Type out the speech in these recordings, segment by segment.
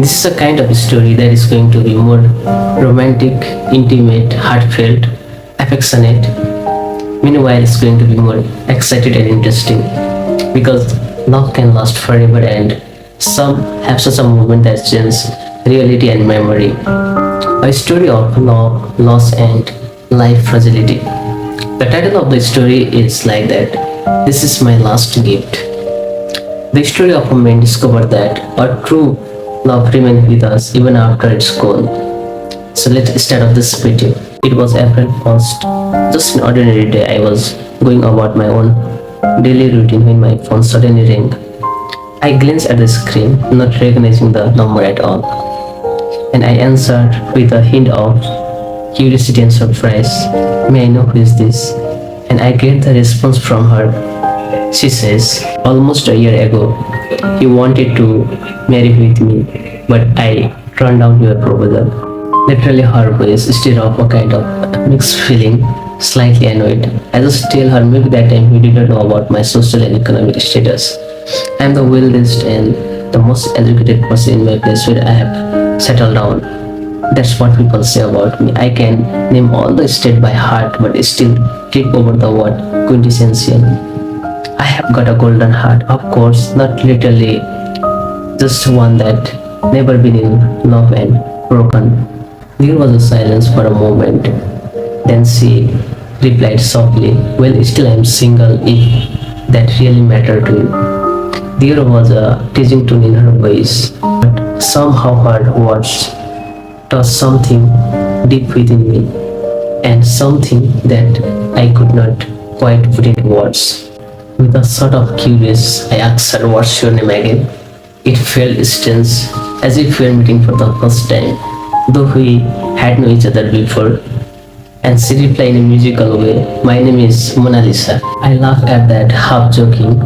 This is a kind of story that is going to be more romantic, intimate, heartfelt, affectionate. Meanwhile, it's going to be more excited and interesting because love can last forever and some have such a moment that changes reality and memory. A story of love, loss, and life fragility. The title of the story is like that. This is my last gift. The story of a man discovered that a true love remains with us even after it's gone. So let's start off this video. It was April 1st. Just an ordinary day. I was going about my own daily routine when my phone suddenly rang. I glanced at the screen, not recognizing the number at all, and I answered with a hint of curiosity and surprise. May I know who is this? And I get the response from her. She says, almost a year ago, you wanted to marry with me, but I turned down your proposal. Literally, her voice stirred up a kind of mixed feeling, slightly annoyed. I just tell her maybe that time you didn't know about my social and economic status. I am the wealthiest and the most educated person in my place where I have settled down. That's what people say about me. I can name all the state by heart, but still trip over the word quintessential. I have got a golden heart, of course, not literally, just one that never been in love and broken. There was a silence for a moment. Then she replied softly, well, still I'm single if that really mattered to you. There was a teasing tone in her voice, but somehow her words touched something deep within me, and something that I could not quite put into words. With a sort of curious, I asked her, what's your name again? It felt strange, as if we were meeting for the first time, though we had known each other before. And she replied in a musical way, my name is Mona Lisa. I laugh at that, half joking,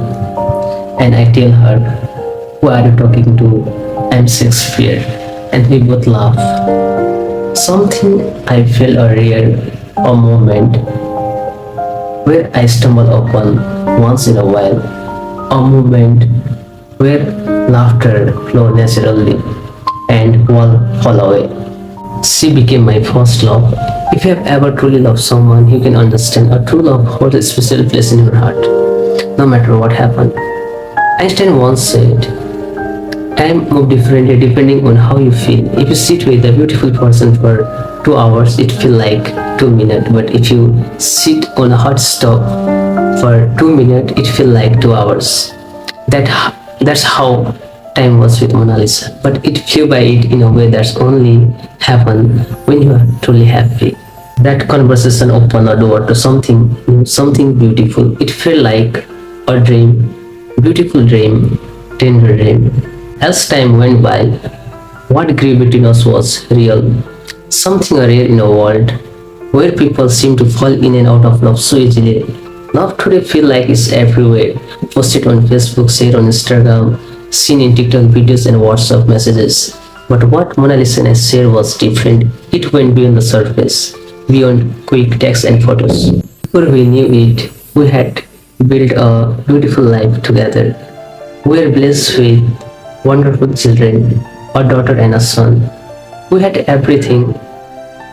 and I tell her, who are you talking to? I'm Shakespeare. And we both laugh. Something I felt a a moment where I stumble upon once in a while, a moment where laughter flow naturally and wall fall away. She became my first love. If you have ever truly loved someone, you can understand a true love holds a special place in your heart, no matter what happened. Einstein once said, time moves differently depending on how you feel. If you sit with a beautiful person for 2 hours, it feels like 2 minutes. But if you sit on a hot stove for 2 minutes, it feels like 2 hours. That's how time was with Mona Lisa. But it flew by it in a way that's only happen when you are truly happy. That conversation opened a door to something new, something beautiful. It felt like a dream, beautiful dream, tender dream. As time went by, what grew between us was real, something rare in a world where people seem to fall in and out of love so easily. Love today feels like it's everywhere, posted on Facebook, shared on Instagram, seen in TikTok videos and WhatsApp messages. But what Mona Lisa and I shared was different. It went beyond the surface, beyond quick texts and photos. Before we knew it, we had built a beautiful life together. We were blessed with wonderful children, a daughter and a son. We had everything.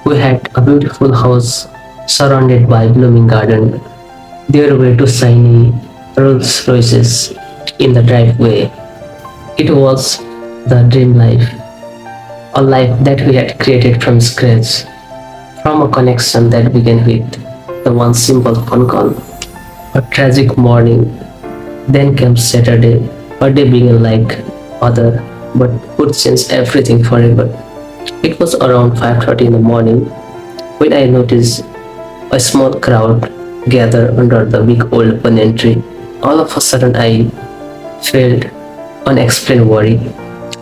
We had a beautiful house surrounded by blooming garden. There were two shiny Rolls Royces in the driveway. It was the dream life, a life that we had created from scratch, from a connection that began with the one simple phone call. A tragic morning, then came Saturday. A day began like other, but would change everything forever. It was around 5:30 in the morning when I noticed a small crowd gather under the big old banyan tree. All of a sudden I felt unexplained worry.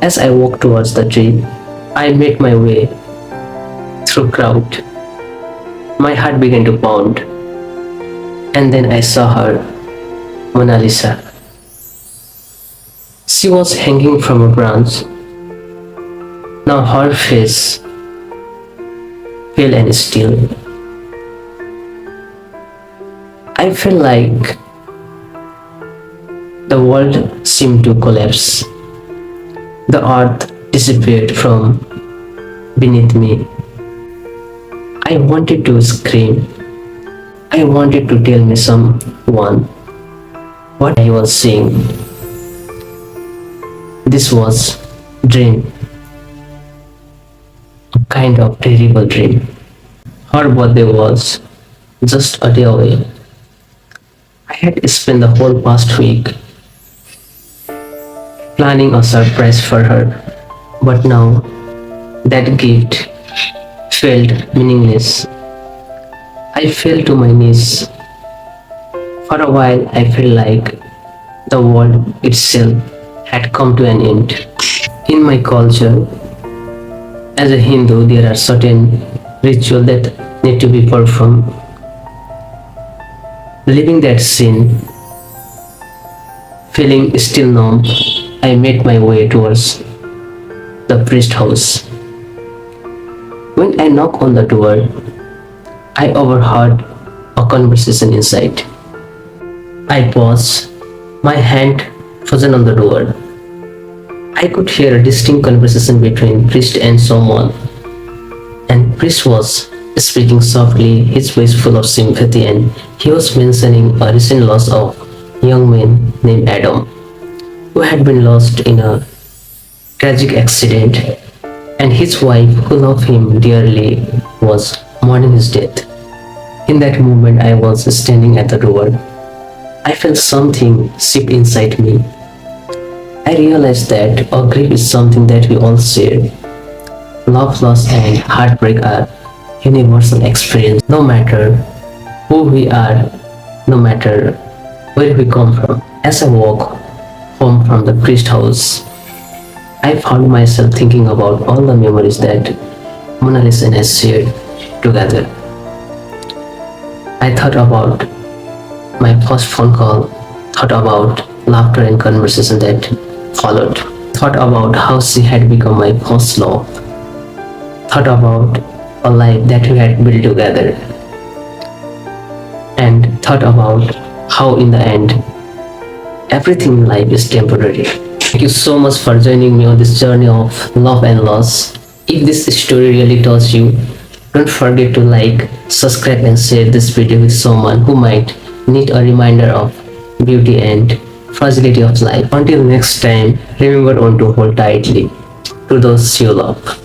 As I walked towards the tree, I made my way through crowd. My heart began to pound, and then I saw her, Mona Lisa. She was hanging from a branch. Now her face pale and still. I felt like the world seemed to collapse. The earth disappeared from beneath me. I wanted to scream. I wanted to tell me someone what I was seeing. This was dream, a kind of terrible dream. Her birthday was just a day away. I had spent the whole past week planning a surprise for her, but now that gift felt meaningless. I fell to my knees. For a while, I felt like the world itself had come to an end. In my culture, as a Hindu, there are certain rituals that need to be performed. Leaving that scene, feeling still numb, I made my way towards the priest house. When I knocked on the door, I overheard a conversation inside. I paused, my hand frozen on the door. I could hear a distinct conversation between priest and someone, and priest was speaking softly, his voice full of sympathy, and he was mentioning a recent loss of a young man named Adam, who had been lost in a tragic accident, and his wife, who loved him dearly, was mourning his death. In that moment, I was standing at the door. I felt something shift inside me. I realized that our grief is something that we all share. Love, loss, and heartbreak are universal experience, no matter who we are, no matter where we come from. As I walk home from the priest house, I found myself thinking about all the memories that Mona Lisa and I shared together. I thought about my first phone call, thought about laughter and conversation that followed, thought about how she had become my first love, thought about a life that we had built together, and thought about how in the end everything in life is temporary. Thank you so much for joining me on this journey of love and loss. If this story really touched you, don't forget to like, subscribe and share this video with someone who might need a reminder of beauty and fragility of life. Until next time, remember on to hold tightly to those you love.